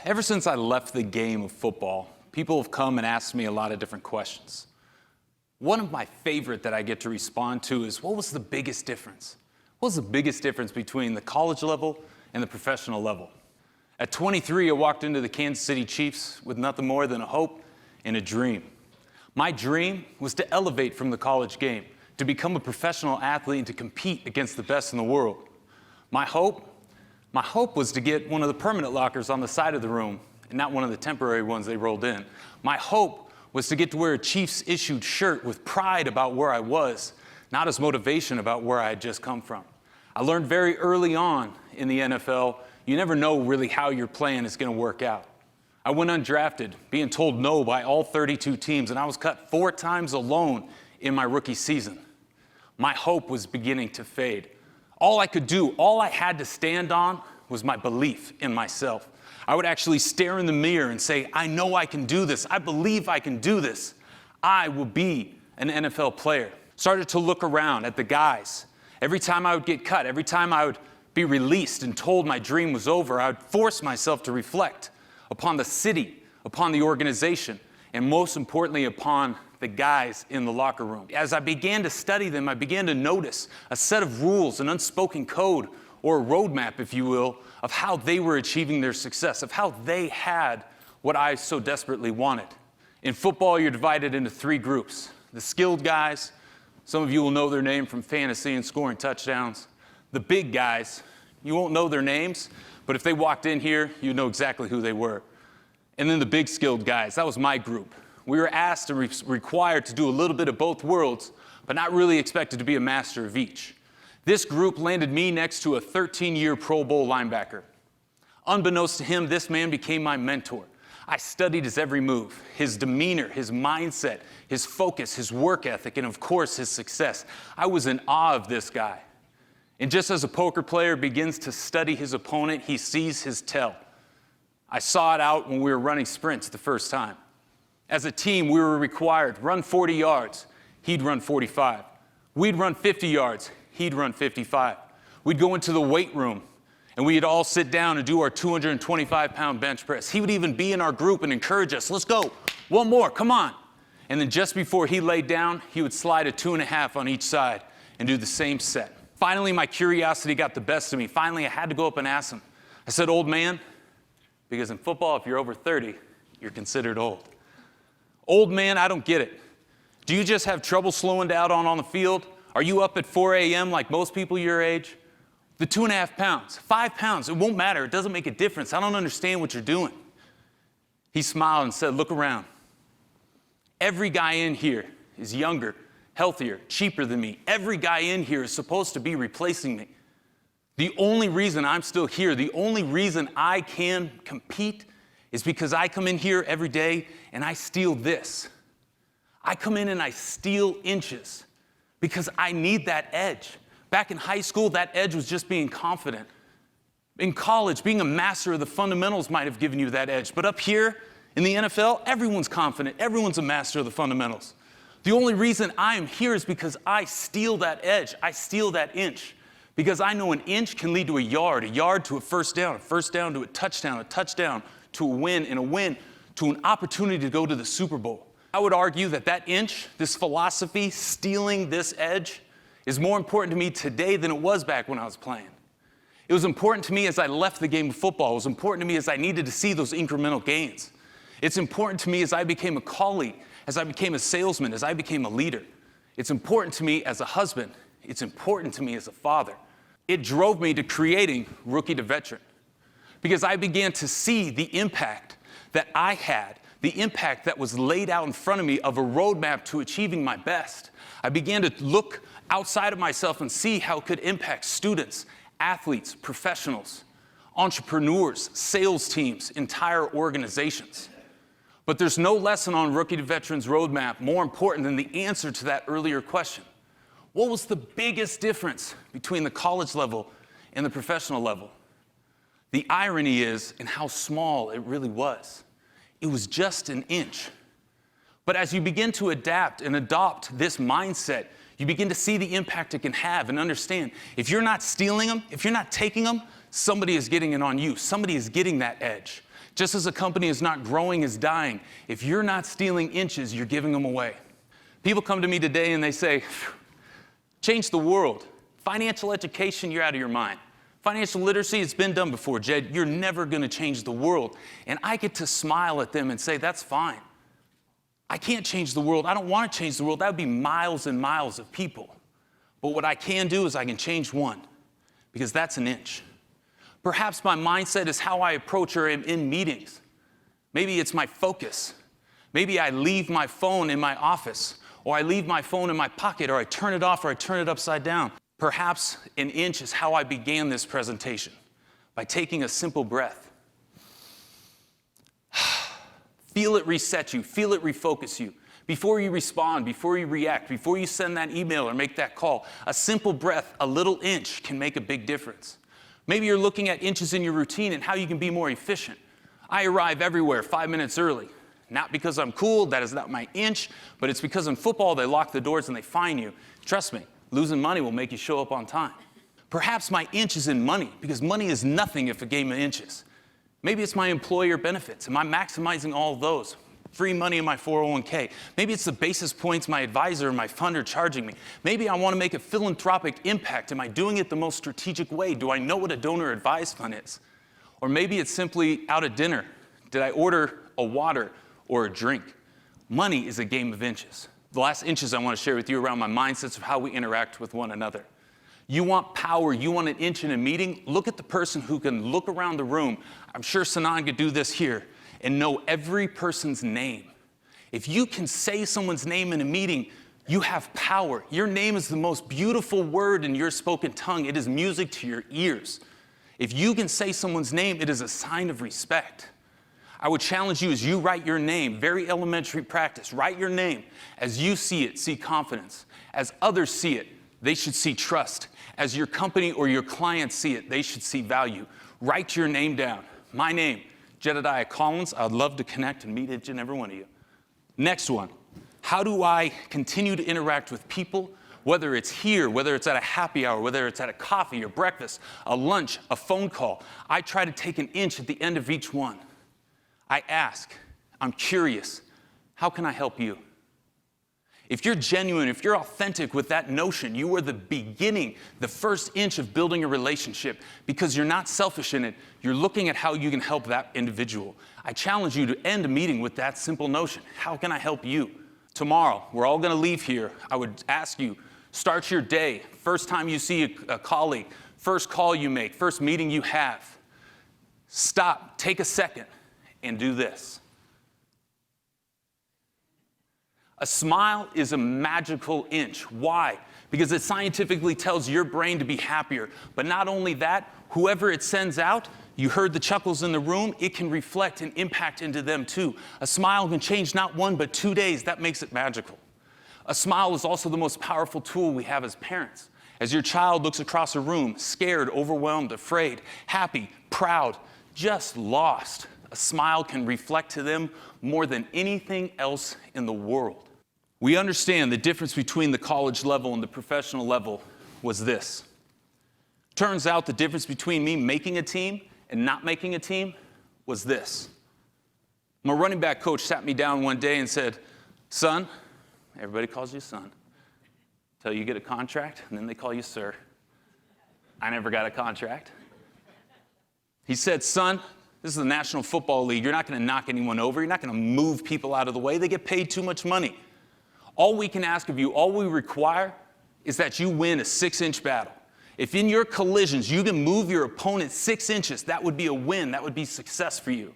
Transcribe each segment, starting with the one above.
Ever since I left the game of football, people have come and asked me a lot of different questions. One of my favorite that I get to respond to is, what was the biggest difference? What was the biggest difference between the college level and the professional level? At 23, I walked into the Kansas City Chiefs with nothing more than a hope and a dream. My dream was to elevate from the college game, to become a professional athlete and to compete against the best in the world. My hope was to get one of the permanent lockers on the side of the room and not one of the temporary ones they rolled in. My hope was to get to wear a Chiefs issued shirt with pride about where I was, not as motivation about where I had just come from. I learned very early on in the NFL, you never know really how your plan is going to work out. I went undrafted, being told no by all 32 teams, and I was cut 4 times alone in my rookie season. My hope was beginning to fade. All I could do, all I had to stand on was my belief in myself. I would actually stare in the mirror and say, I know I can do this. I believe I can do this. I will be an NFL player. Started to look around at the guys. Every time I would get cut, every time I would be released and told my dream was over, I would force myself to reflect upon the city, upon the organization, and most importantly, upon the guys in the locker room. As I began to study them, I began to notice a set of rules, an unspoken code, or a roadmap, if you will, of how they were achieving their success, of how they had what I so desperately wanted. In football, you're divided into 3 groups. The skilled guys, some of you will know their name from fantasy and scoring touchdowns. The big guys, you won't know their names, but if they walked in here, you'd know exactly who they were. And then the big skilled guys, that was my group. We were asked and required to do a little bit of both worlds, but not really expected to be a master of each. This group landed me next to a 13-year Pro Bowl linebacker. Unbeknownst to him, this man became my mentor. I studied his every move, his demeanor, his mindset, his focus, his work ethic, and of course, his success. I was in awe of this guy. And just as a poker player begins to study his opponent, he sees his tell. I saw it out when we were running sprints the first time. As a team, we were required, run 40 yards. He'd run 45. We'd run 50 yards. He'd run 55. We'd go into the weight room, and we'd all sit down and do our 225-pound bench press. He would even be in our group and encourage us, let's go, one more, come on. And then just before he laid down, he would slide a 2.5 on each side and do the same set. Finally, my curiosity got the best of me. Finally, I had to go up and ask him. I said, old man, because in football, if you're over 30, you're considered old. Old man, I don't get it. Do you just have trouble slowing down on the field? Are you up at 4 a.m. like most people your age? The 2.5 pounds, 5 pounds, it won't matter. It doesn't make a difference. I don't understand what you're doing. He smiled and said, look around. Every guy in here is younger, healthier, cheaper than me. Every guy in here is supposed to be replacing me. The only reason I'm still here, the only reason I can compete is because I come in here every day and I steal this. I come in and I steal inches because I need that edge. Back in high school, that edge was just being confident. In college, being a master of the fundamentals might have given you that edge. But up here in the NFL, everyone's confident. Everyone's a master of the fundamentals. The only reason I am here is because I steal that edge. I steal that inch. Because I know an inch can lead to a yard to a first down to a touchdown to a win, and a win to an opportunity to go to the Super Bowl. I would argue that that inch, this philosophy, stealing this edge, is more important to me today than it was back when I was playing. It was important to me as I left the game of football. It was important to me as I needed to see those incremental gains. It's important to me as I became a colleague, as I became a salesman, as I became a leader. It's important to me as a husband. It's important to me as a father. It drove me to creating Rookie to Veteran because I began to see the impact that I had, the impact that was laid out in front of me of a roadmap to achieving my best. I began to look outside of myself and see how it could impact students, athletes, professionals, entrepreneurs, sales teams, entire organizations. But there's no lesson on Rookie to Veteran's roadmap more important than the answer to that earlier question. What was the biggest difference between the college level and the professional level? The irony is in how small it really was. It was just an inch. But as you begin to adapt and adopt this mindset, you begin to see the impact it can have and understand if you're not stealing them, if you're not taking them, Somebody is getting it on you. Somebody is getting that edge. Just as a company is not growing, is dying, if you're not stealing inches, you're giving them away. People come to me today and they say, change the world. Financial education, you're out of your mind. Financial literacy, it's been done before, Jed. You're never going to change the world. And I get to smile at them and say, that's fine. I can't change the world. I don't want to change the world. That would be miles and miles of people. But what I can do is I can change one, because that's an inch. Perhaps my mindset is how I approach or am in meetings. Maybe it's my focus. Maybe I leave my phone in my office, or I leave my phone in my pocket, or I turn it off, or I turn it upside down. Perhaps an inch is how I began this presentation, by taking a simple breath. Feel it reset you. Feel it refocus you. Before you respond, before you react, before you send that email or make that call, a simple breath, a little inch can make a big difference. Maybe you're looking at inches in your routine and how you can be more efficient. I arrive everywhere 5 minutes early. Not because I'm cool, that is not my inch, but it's because in football they lock the doors and they fine you. Trust me, losing money will make you show up on time. Perhaps my inch is in money, because money is nothing if a game of inches. Maybe it's my employer benefits. Am I maximizing all of those? Free money in my 401k. Maybe it's the basis points my advisor and my fund are charging me. Maybe I want to make a philanthropic impact. Am I doing it the most strategic way? Do I know what a donor advised fund is? Or maybe it's simply out at dinner. Did I order a water or a drink? Money is a game of inches. The last inches I want to share with you around my mindsets of how we interact with one another. You want power, you want an inch in a meeting, look at the person who can look around the room. I'm sure Sanan could do this here, and know every person's name. If you can say someone's name in a meeting, you have power. Your name is the most beautiful word in your spoken tongue. It is music to your ears. If you can say someone's name, it is a sign of respect. I would challenge you as you write your name, very elementary practice, write your name. As you see it, see confidence. As others see it, they should see trust. As your company or your clients see it, they should see value. Write your name down. My name, Jedidiah Collins. I'd love to connect and meet each and every one of you. Next one, how do I continue to interact with people, whether it's here, whether it's at a happy hour, whether it's at a coffee or breakfast, a lunch, a phone call. I try to take an inch at the end of each one. I ask, I'm curious, how can I help you? If you're genuine, if you're authentic with that notion, you are the beginning, the first inch of building a relationship, because you're not selfish in it. You're looking at how you can help that individual. I challenge you to end a meeting with that simple notion. How can I help you? Tomorrow, we're all going to leave here. I would ask you, start your day. First time you see a colleague, first call you make, first meeting you have. Stop, take a second, and do this. A smile is a magical inch. Why? Because it scientifically tells your brain to be happier. But not only that, whoever it sends out, you heard the chuckles in the room, it can reflect and impact into them too. A smile can change not 1, but 2 days. That makes it magical. A smile is also the most powerful tool we have as parents. As your child looks across a room, scared, overwhelmed, afraid, happy, proud, just lost, a smile can reflect to them more than anything else in the world. We understand the difference between the college level and the professional level was this. Turns out the difference between me making a team and not making a team was this. My running back coach sat me down one day and said, son, everybody calls you son, till you get a contract, and then they call you sir. I never got a contract. He said, son, this is the National Football League. You're not going to knock anyone over. You're not going to move people out of the way. They get paid too much money. All we can ask of you, all we require, is that you win a 6-inch battle. If in your collisions you can move your opponent 6 inches, that would be a win. That would be success for you.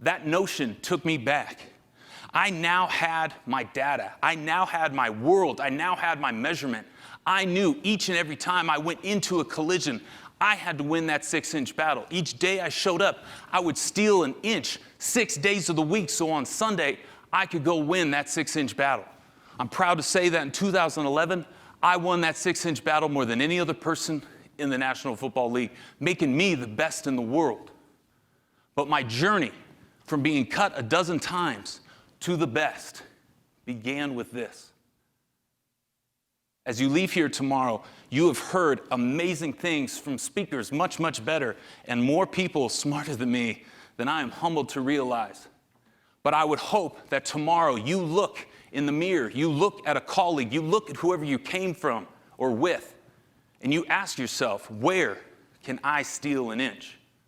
That notion took me back. I now had my data. I now had my world. I now had my measurement. I knew each and every time I went into a collision, I had to win that 6-inch battle. Each day I showed up, I would steal an inch 6 days of the week, so on Sunday, I could go win that 6-inch battle. I'm proud to say that in 2011, I won that 6-inch battle more than any other person in the National Football League, making me the best in the world. But my journey from being cut a dozen times to the best began with this. As you leave here tomorrow, you have heard amazing things from speakers much, much better and more people smarter than me than I am humbled to realize. But I would hope that tomorrow you look in the mirror, you look at a colleague, you look at whoever you came from or with, and you ask yourself, where can I steal an inch?